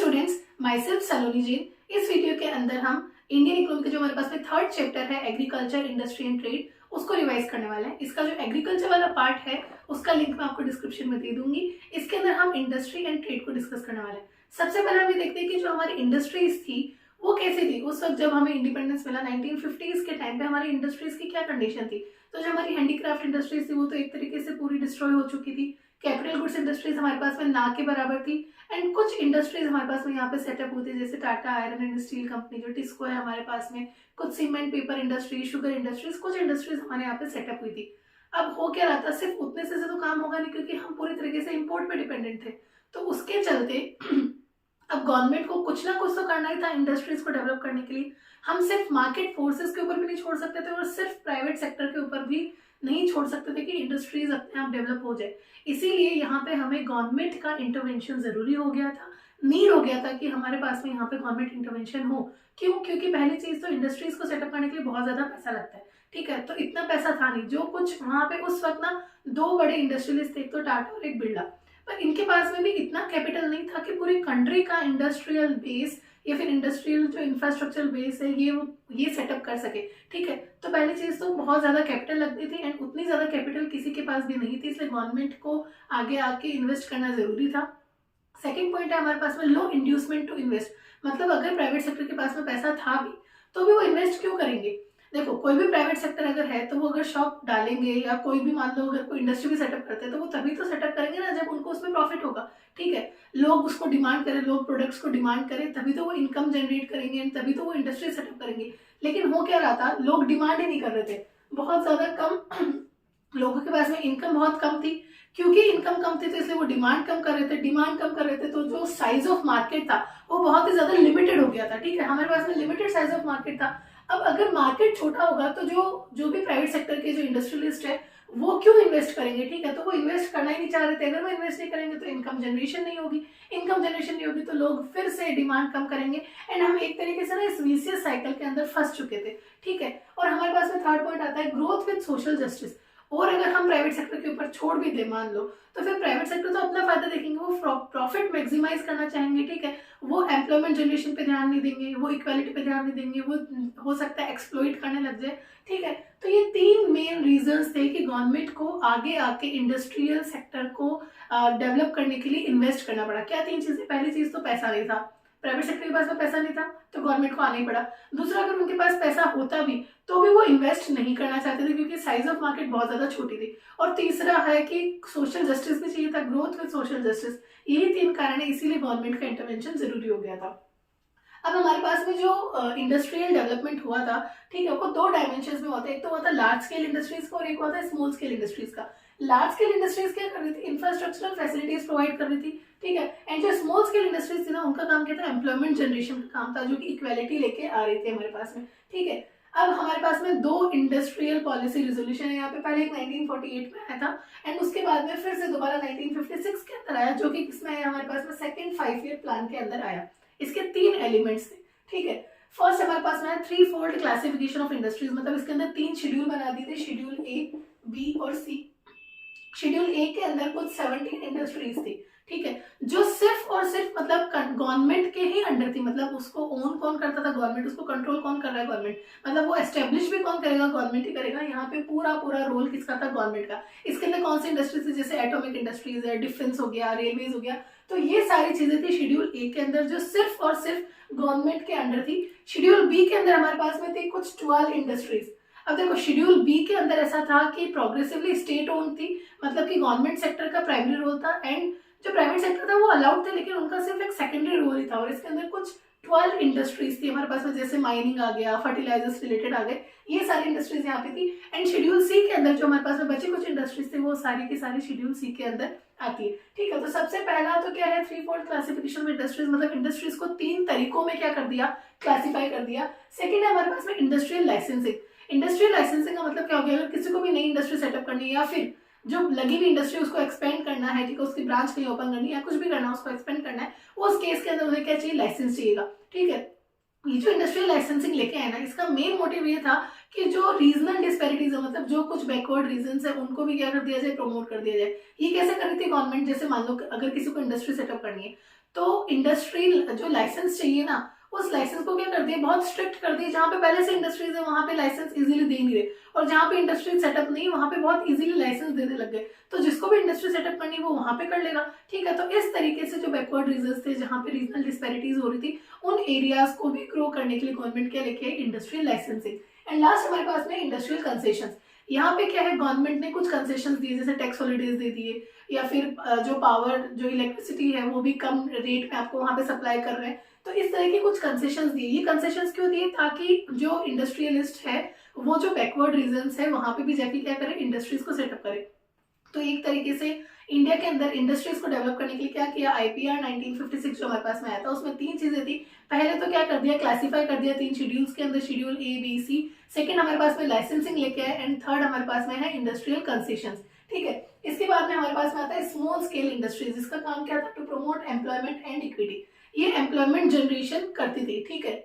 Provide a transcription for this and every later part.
Students, my self सलोनी जैन। इस video के अंदर हम इंडियन इकोनॉमी के जो हमारे पास में थर्ड चैप्टर है एग्रीकल्चर, इंडस्ट्री एंड ट्रेड, उसको रिवाइज करने वाले हैं। इसका जो एग्रीकल्चर वाला पार्ट है उसका लिंक मैं आपको डिस्क्रिप्शन में दे दूंगी। इसके अंदर हम इंडस्ट्री एंड ट्रेड को डिस्कस करने वाले हैं। सबसे पहले हमें देखते हैं कि जो हमारी इंडस्ट्रीज थी वो कैसी थी उस वक्त जब हमें इंडिपेंडेंस मिला 1950s के टाइम पे। हमारी इंडस्ट्रीज की क्या कंडीशन थी? तो जो हमारी हैंडीक्राफ्ट इंडस्ट्रीज थी वो तो एक तरीके से पूरी डिस्ट्रॉय हो चुकी थी। कैपिटल गुड्स इंडस्ट्रीज हमारे पास में ना के बराबर थी। एंड कुछ इंडस्ट्रीज हमारे पास में यहाँ पे सेटअप हुई थी, जैसे Tata iron and steel company जो टिस्को है हमारे पास में, कुछ cement paper industry, sugar industries, कुछ इंडस्ट्रीज हमारे यहाँ पे सेटअप हुई थी। अब हो क्या रहा था, सिर्फ उतने से तो काम होगा नहीं क्योंकि हम पूरी तरीके से इम्पोर्ट पे डिपेंडेंट थे। तो उसके चलते अब गवर्नमेंट को कुछ ना कुछ तो करना ही था इंडस्ट्रीज को डेवलप करने के लिए। हम सिर्फ मार्केट फोर्सेस के ऊपर भी नहीं छोड़ सकते थे और सिर्फ प्राइवेट सेक्टर के ऊपर भी नहीं छोड़ सकते थे कि इंडस्ट्रीज अपने आप डेवलप हो जाए। इसीलिए यहाँ पे हमें गवर्नमेंट का इंटरवेंशन जरूरी हो गया था, नीड हो गया था कि हमारे पास में यहाँ पे गवर्नमेंट इंटरवेंशन हो। क्यों? क्योंकि पहली चीज तो इंडस्ट्रीज को सेटअप करने के लिए बहुत ज्यादा पैसा लगता है, ठीक है। तो इतना पैसा था नहीं। जो कुछ वहां पे उस वक्त ना दो बड़े इंडस्ट्रियलिस्ट थे, एक तो टाटा और एक बिरला, पर इनके पास में भी इतना कैपिटल नहीं था कि पूरी कंट्री का इंडस्ट्रियल बेस या फिर इंडस्ट्रियल जो इंफ्रास्ट्रक्चर बेस है ये सेटअप कर सके, ठीक है। तो पहली चीज तो बहुत ज्यादा कैपिटल लगती थी एंड उतनी ज्यादा कैपिटल किसी के पास भी नहीं थी, इसलिए गवर्नमेंट को आगे आके इन्वेस्ट करना जरूरी था। सेकेंड पॉइंट है हमारे पास में लो इंड्यूसमेंट टू इन्वेस्ट। मतलब अगर प्राइवेट सेक्टर के पास में पैसा था भी तो भी वो इन्वेस्ट क्यों करेंगे? देखो, कोई भी प्राइवेट सेक्टर अगर है तो वो अगर शॉप डालेंगे या कोई भी मान लो अगर कोई इंडस्ट्री भी सेटअप करते हैं तो वो तभी तो सेटअप करेंगे ना जब उनको उसमें प्रॉफिट होगा, ठीक है। लोग उसको डिमांड करें, लोग प्रोडक्ट्स को डिमांड करें, तभी तो वो इनकम जनरेट करेंगे एंड तभी तो वो इंडस्ट्री सेटअप करेंगे। लेकिन हो क्या रहा था, लोग डिमांड ही नहीं कर रहे थे। बहुत ज्यादा कम लोगों के पास में इनकम बहुत कम थी। क्योंकि इनकम कम थी तो इसलिए वो डिमांड कम कर रहे थे। डिमांड कम कर रहे थे तो जो साइज ऑफ मार्केट था वो बहुत ही ज्यादा लिमिटेड हो गया था, ठीक है। हमारे पास में लिमिटेड साइज ऑफ मार्केट था। अब अगर मार्केट छोटा होगा तो जो भी प्राइवेट सेक्टर के जो इंडस्ट्रियलिस्ट है वो क्यों इन्वेस्ट करेंगे, ठीक है। तो वो इन्वेस्ट करना ही नहीं चाह रहे थे। अगर वो इन्वेस्ट नहीं करेंगे तो इनकम जनरेशन नहीं होगी, इनकम जनरेशन नहीं होगी तो लोग फिर से डिमांड कम करेंगे एंड हम एक तरीके से ना इस वीसियस साइकिल के अंदर फंस चुके थे, ठीक है। और हमारे पास में थर्ड पॉइंट आता है ग्रोथ विद सोशल जस्टिस। और अगर हम प्राइवेट सेक्टर के ऊपर छोड़ भी दे मान लो तो फिर प्राइवेट सेक्टर तो अपना फायदा देखेंगे, वो प्रॉफिट मैक्सिमाइज करना चाहेंगे, ठीक है। वो एम्प्लॉयमेंट जनरेशन पे ध्यान नहीं देंगे, वो इक्वालिटी पे ध्यान नहीं देंगे, वो हो सकता है एक्सप्लॉइट करने लग जाए, ठीक है। तो ये तीन मेन रीजंस थे कि गवर्नमेंट को आगे आके इंडस्ट्रियल सेक्टर को डेवलप करने के लिए इन्वेस्ट करना पड़ा। क्या तीन चीजें? पहली चीज तो पैसा नहीं था, प्राइवेट सेक्टर के पास में पैसा नहीं था तो गवर्नमेंट को आना ही पड़ा। दूसरा, अगर उनके पास पैसा होता भी तो भी वो इन्वेस्ट नहीं करना चाहते थे क्योंकि साइज ऑफ मार्केट बहुत ज्यादा छोटी थी। और तीसरा है कि सोशल जस्टिस भी चाहिए था, ग्रोथ विद सोशल जस्टिस। यही तीन कारण है, इसीलिए गवर्नमेंट का इंटरवेंशन जरूरी हो गया था। अब हमारे पास में जो इंडस्ट्रियल डेवलपमेंट हुआ था, ठीक है, वो दो डायमेंशन में होता है। एक तो हुआ था लार्ज स्केल इंडस्ट्रीज का और एक हुआ था स्मॉल स्केल इंडस्ट्रीज का। लार्ज स्केल इंडस्ट्रीज क्या कर रही थी? इंफ्रास्ट्रक्चरल फैसिलिटीज प्रोवाइड कर रही थी, ठीक है। एंड जो स्मॉल स्केल इंडस्ट्रीज थी ना उनका काम क्या था? एम्प्लॉयमेंट जनरेशन का काम था, जो कि इक्वालिटी लेके आ रही थी हमारे पास में, ठीक है। अब हमारे पास में दो इंडस्ट्रियल पॉलिसी रिजोल्यूशन है यहाँ पे। पहले एक 1948 में आया था एंड उसके बाद में फिर से दोबारा 1956 के अंदर आया, जो कि किसमें आया? हमारे पास में सेकंड 5 ईयर प्लान के अंदर आया। इसके तीन एलिमेंट्स थे, ठीक है। फर्स्ट हमारे पास में है 3 फोल्ड क्लासिफिकेशन ऑफ इंडस्ट्रीज। मतलब इसके अंदर 3 शेड्यूल बना दिए थे, शेड्यूल ए, बी और सी। शेड्यूल ए के अंदर कुछ 17 इंडस्ट्रीज थी, ठीक है, जो सिर्फ और सिर्फ मतलब गवर्नमेंट के ही अंडर थी। मतलब उसको ओन कौन करता था? गवर्नमेंट। उसको कंट्रोल कौन कर रहा है? गवर्नमेंट। मतलब वो एस्टेब्लिश भी कौन करेगा? गवर्नमेंट ही करेगा। यहाँ पे पूरा पूरा रोल किसका था? गवर्नमेंट का। इसके अंदर कौन सी इंडस्ट्रीज थी? जैसे एटॉमिक इंडस्ट्रीज है, डिफेंस हो गया, रेलवेज हो गया। तो ये सारी चीजें थी शेड्यूल ए के अंदर जो सिर्फ और सिर्फ गवर्नमेंट के अंडर थी। शेड्यूल बी के अंदर हमारे पास में थी कुछ 12 इंडस्ट्रीज। अब देखो, शेड्यूल बी के अंदर ऐसा था कि प्रोग्रेसिवली स्टेट ओन्ड थी, मतलब कि गवर्नमेंट सेक्टर का प्राइमरी रोल था एंड जो प्राइवेट सेक्टर था वो अलाउड थे लेकिन उनका सिर्फ एक सेकेंडरी रोल ही था। और इसके अंदर कुछ 12 इंडस्ट्रीज थी हमारे पास में, जैसे माइनिंग आ गया, फर्टिलाइजर्स रिलेटेड आ गए, ये सारी इंडस्ट्रीज यहाँ पे थी। एंड शेड्यूल सी के अंदर जो हमारे पास में बची कुछ इंडस्ट्रीज थी वो सारी की सारी शेड्यूल सी के अंदर आती है, ठीक है। तो सबसे पहला तो क्या है? 3 फोल्ड क्लासिफिकेशन ऑफ इंडस्ट्रीज। मतलब इंडस्ट्रीज को 3 तरीकों में क्या कर दिया? क्लासीफाई कर दिया। सेकेंड है हमारे पास में इंडस्ट्रियल लाइसेंसिंग। इंडस्ट्रियल लाइसेंसिंग का मतलब क्या हो गया? अगर किसी को भी नई इंडस्ट्री सेटअप करनी है या फिर जो लगी हुई इंडस्ट्री उसको एक्सपेंड करना है, ठीक है, उसकी ब्रांच कहीं ओपन करनी है या कुछ भी करना है उसको एक्सपेंड करना है, उस केस के अंदर उन्हें क्या चाहिए? लाइसेंस चाहिएगा, ठीक है। ये जो इंडस्ट्रियल लाइसेंसिंग लेके आए ना, इसका मेन मोटिव ये था कि जो रीजनल डिस्पैरिटीज है, मतलब जो कुछ बैकवर्ड रीजन है उनको भी क्या कर दिया जाए? प्रमोट कर दिया जाए। ये कैसे कर रही थी गवर्नमेंट? जैसे मान लो अगर किसी को इंडस्ट्री सेटअप करनी है तो इंडस्ट्री जो लाइसेंस चाहिए ना, उस लाइसेंस को क्या कर दिया, बहुत स्ट्रिक्ट कर दिया। जहाँ पे पहले से इंडस्ट्रीज है वहां पे लाइसेंस इजीली दे नहीं रहे, और जहाँ पे इंडस्ट्री सेटअप नहीं वहां पे बहुत इजीली लाइसेंस देने लग गए। तो जिसको भी इंडस्ट्री सेटअप करनी वो वहां पे कर लेगा, ठीक है। तो इस तरीके से जो बैकवर्ड रीजन्स थे, जहाँ पे रीजनल डिस्पैरिटीज हो रही थी, उन एरियाज को भी ग्रो करने के लिए गवर्नमेंट क्या लेके आई, इंडस्ट्रियल लाइसेंसिंग। एंड लास्ट हमारे पास में इंडस्ट्रियल कंसेशन। यहाँ पे क्या है, गवर्नमेंट ने कुछ कंसेशन दिए, जैसे टैक्स हॉलीडेज दे दिए, या फिर जो पावर जो इलेक्ट्रिसिटी है वो भी कम रेट में आपको वहां पे सप्लाई कर रहे हैं। तो इस तरह के कुछ कंसेशंस दिए। ये कंसेशंस क्यों दिए, ताकि जो इंडस्ट्रियलिस्ट है वो जो बैकवर्ड रीजन्स है वहां पे भी जाके क्या करे, इंडस्ट्रीज को सेटअप करे। तो एक तरीके से इंडिया के अंदर इंडस्ट्रीज को डेवलप करने के लिए क्या किया, आईपीआर 1956 जो हमारे पास में आया था, उसमें 3 चीजें थी। पहले तो क्या कर दिया, क्लासिफाई कर दिया 3 शेड्यूल्स के अंदर, schedule A B C. Second हमारे पास में लाइसेंसिंग लेके आए, एंड थर्ड हमारे पास में है इंडस्ट्रियल कंसेशंस, ठीक है। इसके बाद में हमारे पास में आता है स्मॉल स्केल इंडस्ट्रीज। इसका काम क्या था, to promote employment and equity. ये एम्प्लॉयमेंट जनरेशन करती थी, ठीक है।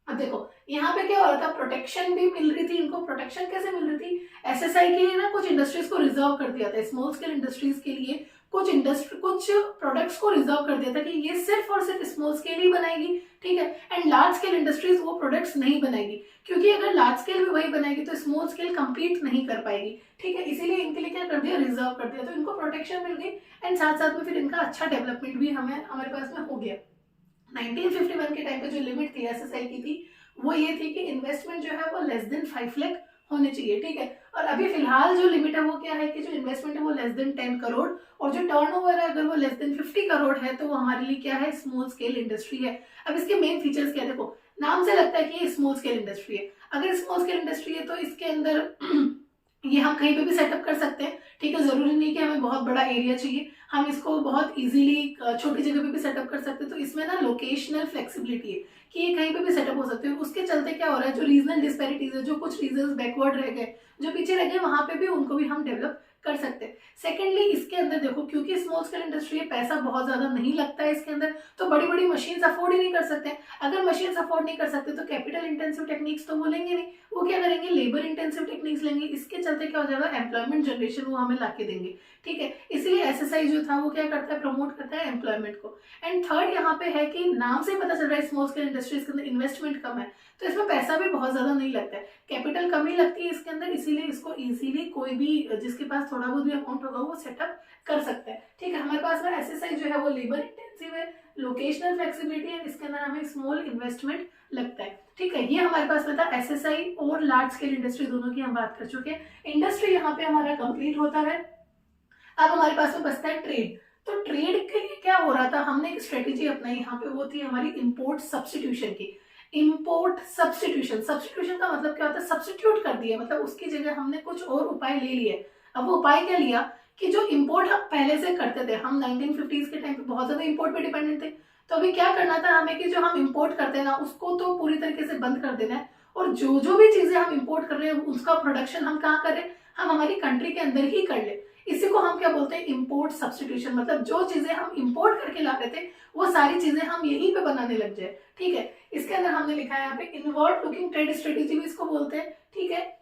अब देखो यहाँ पे क्या हो रहा था, प्रोटेक्शन भी मिल रही थी इनको। प्रोटेक्शन कैसे मिल रही थी, एसएसआई के लिए ना कुछ इंडस्ट्रीज को रिजर्व कर दिया था, स्मॉल स्केल इंडस्ट्रीज के लिए कुछ प्रोडक्ट्स को रिजर्व कर दिया था कि ये सिर्फ और सिर्फ स्मॉल स्केल ही बनाएगी, ठीक है। एंड लार्ज स्केल इंडस्ट्रीज वो प्रोडक्ट्स नहीं बनाएगी, क्योंकि अगर लार्ज स्केल भी वही बनाएगी तो स्मॉल स्केल कंपीट नहीं कर पाएगी, ठीक है। इसीलिए इनके लिए क्या कर दिया, रिजर्व कर दिया। तो इनको प्रोटेक्शन मिल गई, एंड साथ साथ में फिर इनका अच्छा डेवलपमेंट भी हमारे पास में हो गया। 1951 के टाइम पे जो लिमिट थी एसएसआई की थी, वो ये थी कि इन्वेस्टमेंट जो है वो लेस देन 5 लाख होने चाहिए, ठीक है। और अभी फिलहाल जो लिमिट है वो क्या है कि जो इन्वेस्टमेंट है वो लेस देन 10 करोड़, और जो टर्नओवर है अगर वो लेस देन 50 करोड़ है तो वो हमारे लिए क्या है, स्मॉल स्केल इंडस्ट्री है। अब इसके मेन फीचर्स क्या है, देखो नाम से लगता है कि ये स्मॉल स्केल इंडस्ट्री है। अगर स्मॉल स्केल इंडस्ट्री है तो इसके अंदर ये हम कहीं पे भी सेटअप कर सकते हैं, ठीक है। जरूरी नहीं कि हमें बहुत बड़ा एरिया चाहिए, हम इसको बहुत इजीली छोटी जगह पे भी सेटअप कर सकते हैं। तो इसमें ना लोकेशनल फ्लेक्सिबिलिटी है कि ये कहीं पे भी सेटअप हो सकते हैं। उसके चलते क्या हो रहा है, जो रीजनल डिस्पैरिटीज है, जो कुछ रीजन्स बैकवर्ड रह गए, जो पीछे रह गए, वहां पे भी उनको भी हम डेवलप कर सकते हैं। सेकेंडली इसके अंदर देखो, क्योंकि स्मॉल स्केल इंडस्ट्री है, पैसा बहुत ज्यादा नहीं लगता है इसके अंदर, तो बड़ी बड़ी मशीन्स अफोर्ड ही नहीं कर सकते। अगर मशीन्स अफोर्ड नहीं कर सकते तो कैपिटल इंटेंसिव टेक्निक्स तो वो लेंगे नहीं, वो क्या करेंगे, लेबर इंटेंसिव टेक्निक्स लेंगे। इसके चलते क्या हो जाएगा, एम्प्लॉयमेंट जनरेशन वो हमें लाके देंगे, ठीक है। इसलिए एसएसआई जो था वो क्या करता है, प्रमोट करता है एम्प्लॉयमेंट को। एंड थर्ड यहाँ पे है कि नाम से पता चल रहा है स्मॉल स्केल इंडस्ट्रीज के अंदर इन्वेस्टमेंट कम है, तो इसमें पैसा भी बहुत ज्यादा नहीं लगता है, कैपिटल कम ही लगती है इसके अंदर। इसीलिए इसको इजीली कोई भी जिसके पास थोड़ा बहुत भी अमाउंट होगा वो सेटअप कर सकता है, ठीक है। हमारे पास में एसएसआई जो है वो लेबर इंटेंसिव है, लोकेशनल फ्लेक्सिबिलिटी है, इसके अंदर हमें स्मॉल इन्वेस्टमेंट लगता है, ठीक है। ये हमारे पास में था एसएसआई और लार्ज स्केल इंडस्ट्री, दोनों की हम बात कर चुके हैं। इंडस्ट्री यहाँ पे हमारा कंप्लीट होता है। अब हमारे पास में बचता है ट्रेड। तो ट्रेड के लिए क्या हो रहा था, हमने एक स्ट्रेटेजी अपनाई यहाँ पे, वो थी हमारी इंपोर्ट सब्सटीट्यूशन की। इंपोर्ट सब्सटीट्यूशन, सब्सटीट्यूशन का मतलब क्या होता है, सब्सटीट्यूट कर दिया, मतलब उसकी जगह हमने कुछ और उपाय ले लिए। अब वो उपाय क्या लिया कि जो इंपोर्ट हम पहले से करते थे, हम 1950s के टाइम पे बहुत ज्यादा इंपोर्ट पे डिपेंडेंट थे, तो अभी क्या करना था हमें कि जो हम इंपोर्ट करते हैं ना उसको तो पूरी तरीके से बंद कर देना है, और जो जो भी चीजें हम इंपोर्ट कर रहे हैं उसका प्रोडक्शन हम कहाँ कर रहे हैं, हम हमारी कंट्री के अंदर ही कर ले। इसी को हम क्या बोलते हैं, इंपोर्ट सब्सटीट्यूशन। मतलब जो चीजें हम इंपोर्ट करके ला रहे थे वो सारी चीजें हम यहीं पे बनाने लग जाए, ठीक है। इसके अंदर हमने लिखा है यहाँ पे इनवर्ड लुकिंग ट्रेड स्ट्रेटेजी भी इसको बोलते हैं, ठीक है।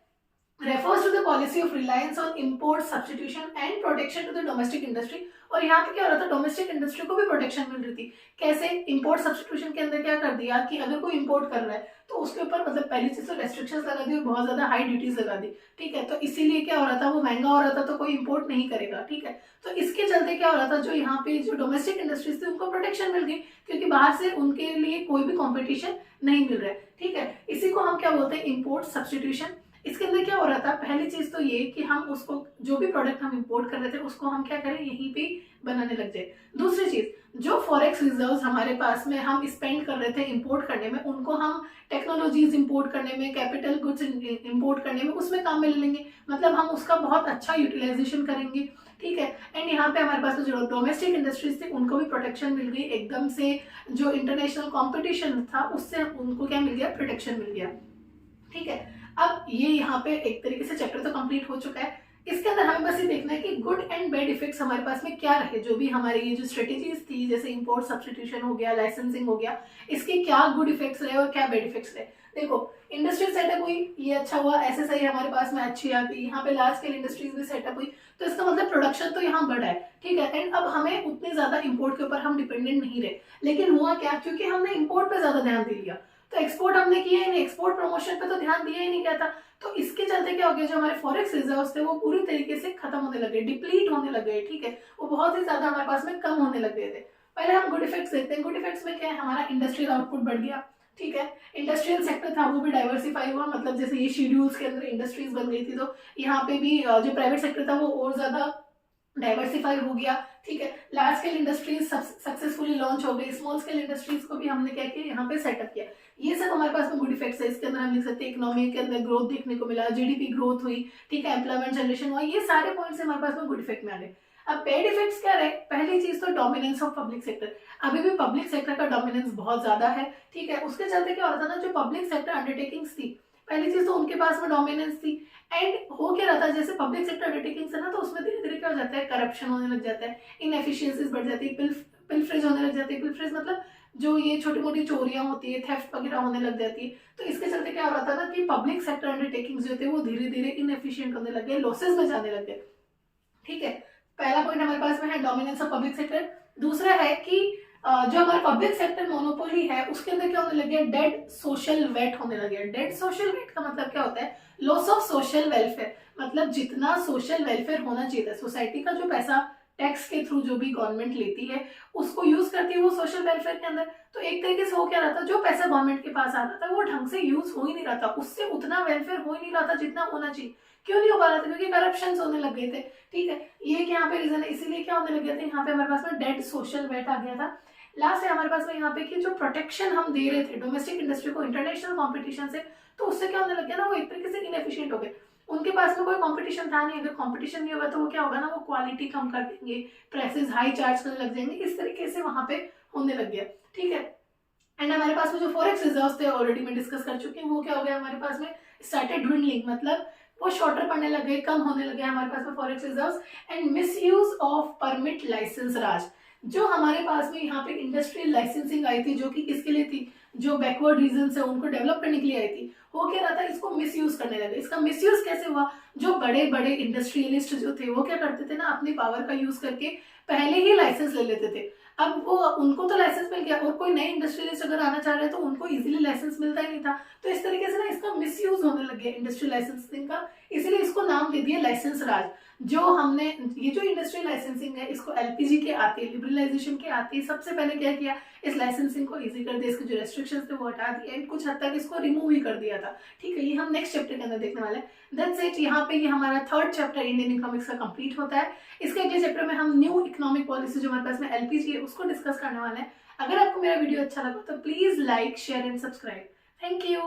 refers to the policy of reliance on import substitution and protection to the domestic industry। और यहाँ पे क्या हो रहा था, डोमेस्टिक इंडस्ट्री को भी प्रोटेक्शन मिल रही थी। कैसे, इंपोर्ट सब्सटीट्यूशन के अंदर क्या कर दिया कि अगर कोई इंपोर्ट कर रहा है तो उसके ऊपर मतलब पहली चीज तो रेस्ट्रिक्शंस लगा दी और बहुत ज्यादा हाई ड्यूटीज लगा दी, ठीक है। तो इसीलिए क्या हो रहा था, वो महंगा हो रहा था तो कोई इंपोर्ट नहीं करेगा, ठीक है। तो इसके चलते क्या हो रहा था, जो यहाँ पे जो डोमेस्टिक इंडस्ट्रीज थी उनको प्रोटेक्शन मिल गई, क्योंकि बाहर से उनके लिए कोई भी कॉम्पिटिशन नहीं मिल रहा है, ठीक है। इसी को हम क्या बोलते हैं, इंपोर्ट सब्सटीट्यूशन। इसके अंदर क्या हो रहा था, पहली चीज तो ये कि हम उसको जो भी प्रोडक्ट हम इंपोर्ट कर रहे थे उसको हम क्या करें, यहीं पे बनाने लग जाए। दूसरी चीज, जो फॉरेक्स रिजर्व्स हमारे पास में हम स्पेंड कर रहे थे इंपोर्ट करने में, उनको हम टेक्नोलॉजीज इंपोर्ट करने में, कैपिटल गुड्स इंपोर्ट करने में, उसमें काम में ले लेंगे। मतलब हम उसका बहुत अच्छा यूटिलाइजेशन करेंगे, ठीक है। एंड यहाँ पे हमारे पास जो डोमेस्टिक इंडस्ट्रीज थी उनको भी प्रोटेक्शन मिल गई एकदम से। जो इंटरनेशनल कॉम्पिटिशन था उससे उनको क्या मिल गया, प्रोटेक्शन मिल गया, ठीक है। अब ये यहाँ पे एक तरीके से चैप्टर तो कंप्लीट हो चुका है। इसके अंदर हमें बस ये देखना है कि गुड एंड बैड इफेक्ट्स हमारे पास में क्या रहे, जो भी हमारी ये जो स्ट्रेटेजीज थी, जैसे इंपोर्ट सब्सटीट्यूशन हो गया, लाइसेंसिंग हो गया, इसके क्या गुड इफेक्ट्स रहे और क्या बैड इफेक्ट्स रहे। देखो, इंडस्ट्रियल सेटअप हुई, ये अच्छा हुआ, एसएसआई हमारे पास में अच्छी आ गई, यहाँ पे लार्ज स्केल इंडस्ट्रीज भी सेटअप हुई, तो इसका मतलब प्रोडक्शन तो यहाँ बढ़ा है, ठीक है। एंड अब हमें उतने ज्यादा इंपोर्ट के ऊपर हम डिपेंडेंट नहीं रहे। लेकिन हुआ क्या, क्योंकि हमने इंपोर्ट पे ज्यादा ध्यान दे लिया, तो एक्सपोर्ट हमने किया ही नहीं, एक्सपोर्ट प्रमोशन पे तो ध्यान दिया ही नहीं गया था। तो इसके चलते क्या हो गया, जो हमारे फॉरेक्स रिजर्व्स थे वो पूरी तरीके से खत्म होने लगे, डिप्लीट होने लगे, ठीक है, वो बहुत ही ज्यादा हमारे पास में कम होने लग गए थे। पहले हम गुड इफेक्ट्स देखते हैं। गुड इफेक्ट्स में क्या है, हमारा इंडस्ट्रियल आउटपुट बढ़ गया, ठीक है। इंडस्ट्रियल सेक्टर था वो भी डाइवर्सिफाई हुआ, मतलब जैसे ये शेड्यूल्स के अंदर इंडस्ट्रीज बन गई थी, तो यहाँ पे भी जो प्राइवेट सेक्टर था वो और ज्यादा डाइवर्सिफाई हो गया, ठीक है। Large scale industries successfully launch हो गई, स्मॉल स्केल इंडस्ट्रीज को भी हमने क्या किया, यहाँ पे सेटअप किया। ये सब हमारे पास में गुड इफेक्ट्स है। इसके अंदर हम लिख सकते हैं इकोनॉमी के अंदर ग्रोथ देखने को मिला, जीडीपी ग्रोथ हुई, ठीक है, एम्प्लॉयमेंट जनरेशन हुआ, ये सारे पॉइंट्स हमारे पास में गुड इफेक्ट में आ गए। अब बैड इफेक्ट्स क्या रहे, पहली चीज तो डोमिनेंस ऑफ पब्लिक सेक्टर। अभी भी पब्लिक सेक्टर का डोमिनेंस बहुत ज्यादा है, ठीक है। उसके चलते क्या होता था ना, जो पब्लिक सेक्टर अंडरटेकिंग्स थी, पहली चीज तो उनके पास में डोमिनेंस थी। एंड हो क्या रहा था, जैसे पब्लिक सेक्टर अंडरटेकिंग्स है ना, तो उसमें धीरे धीरे क्या हो जाता है, करप्शन होने लग जाता है, इनएफिशिएंसीज बढ़ जाती है, पिलफ्रेज होने लग जाती है। पिलफ्रेज मतलब जो ये छोटी मोटी चोरियां होती है, थेफ्ट वगैरह होने लग जाती है। तो इसके चलते क्या हो रहा था ना कि पब्लिक सेक्टर अंडरटेकिंग्स जो थे वो धीरे धीरे इनएफिशिएंट होने लग गए, लॉसेस में जाने लग गए, ठीक है। पहला पॉइंट हमारे पास में है डोमिनेंस ऑफ पब्लिक सेक्टर। दूसरा है कि जो हमारा पब्लिक सेक्टर मोनोपोली है उसके अंदर क्या होने लगे, डेड सोशल वेट होने लगे। डेड सोशल वेट का मतलब क्या होता है, लॉस ऑफ सोशल वेलफेयर। मतलब जितना सोशल वेलफेयर होना चाहिए था, सोसाइटी का जो पैसा टैक्स के थ्रू जो भी गवर्नमेंट लेती है उसको यूज करती है वो सोशल वेलफेयर के अंदर। तो एक तरीके से हो क्या रहा था, जो पैसा गवर्नमेंट के पास आता था वो ढंग से यूज हो ही नहीं रहा था, उससे उतना वेलफेयर हो ही नहीं रहा था जितना होना चाहिए। क्यों नहीं हो पा रहा था, क्योंकि करप्शन होने लग गए थे, ठीक है। ये यहाँ पे रीजन है, इसीलिए क्या होने लग गया था, यहाँ पे हमारे पास में डेड सोशल वेट आ गया था। लास्ट है हमारे पास में यहाँ पे कि जो प्रोटेक्शन हम दे रहे थे डोमेस्टिक इंडस्ट्री को इंटरनेशनल कंपटीशन से, तो उससे क्या होने लग गया ना, वो एक तरीके से इनएफिशिएंट हो गए। उनके पास में कोई कंपटीशन था नहीं, अगर कंपटीशन नहीं होगा तो वो क्या होगा ना, वो क्वालिटी कम कर देंगे, प्राइसेस हाई चार्ज करने लग जाएंगे, इस तरीके से वहां पे होने लग गया, ठीक है। एंड हमारे पास में जो फॉरेक्स रिजर्व्स थे ऑलरेडी मैं डिस्कस कर चुकी हूँ, वो क्या हो गया हमारे पास में, स्टार्टेड ड्विंडलिंग, मतलब वो शॉर्टर पड़ने लग गए, कम होने लगे हमारे पास में forex reserves. And misuse of permit licence राज। जो हमारे पास में यहाँ पे इंडस्ट्रियल लाइसेंसिंग आई थी, जो कि किसके लिए थी, जो बैकवर्ड रीजन है उनको डेवलप करने के लिए आई थी, हो क्या रहा था, इसको मिसयूज करने लगे। इसका मिसयूज कैसे हुआ, जो बड़े बड़े इंडस्ट्रियलिस्ट जो थे वो क्या करते थे ना, अपनी पावर का यूज करके पहले ही लाइसेंस ले लेते थे। अब वो उनको तो लाइसेंस मिल गया और कोई नए इंडस्ट्रियलिस्ट अगर आना चाह रहे हैं तो उनको इजीली लाइसेंस मिलता ही नहीं था। तो इस तरीके से ना इसका मिसयूज होने लग गया इंडस्ट्रियल लाइसेंसिंग का, इसीलिए इसको नाम दे दिया लाइसेंस राज। जो हमने ये जो इंडस्ट्रियल लाइसेंसिंग है इसको एलपीजी के आते हैं, लिबरलाइजेशन के आते हैं, सबसे पहले क्या किया, इस लाइसेंसिंग को इजी कर दिया, इसके जो रेस्ट्रिक्शंस थे वो हटा दिए, कुछ हद तक इसको रिमूव ही कर दिया था, ठीक है। ये हम नेक्स्ट चैप्टर के अंदर देखने वाले हैं। दैट्स इट, यहाँ पे ये हमारा थर्ड चैप्टर इंडियन इकोनॉमिक्स का कंप्लीट होता है। इसके अगले चैप्टर में हम न्यू इकोनॉमिक पॉलिसी जो हमारे पास में एलपीजी है उसको डिस्कस करने वाले हैं। अगर आपको मेरा वीडियो अच्छा लगा तो please like share and subscribe. Thank you.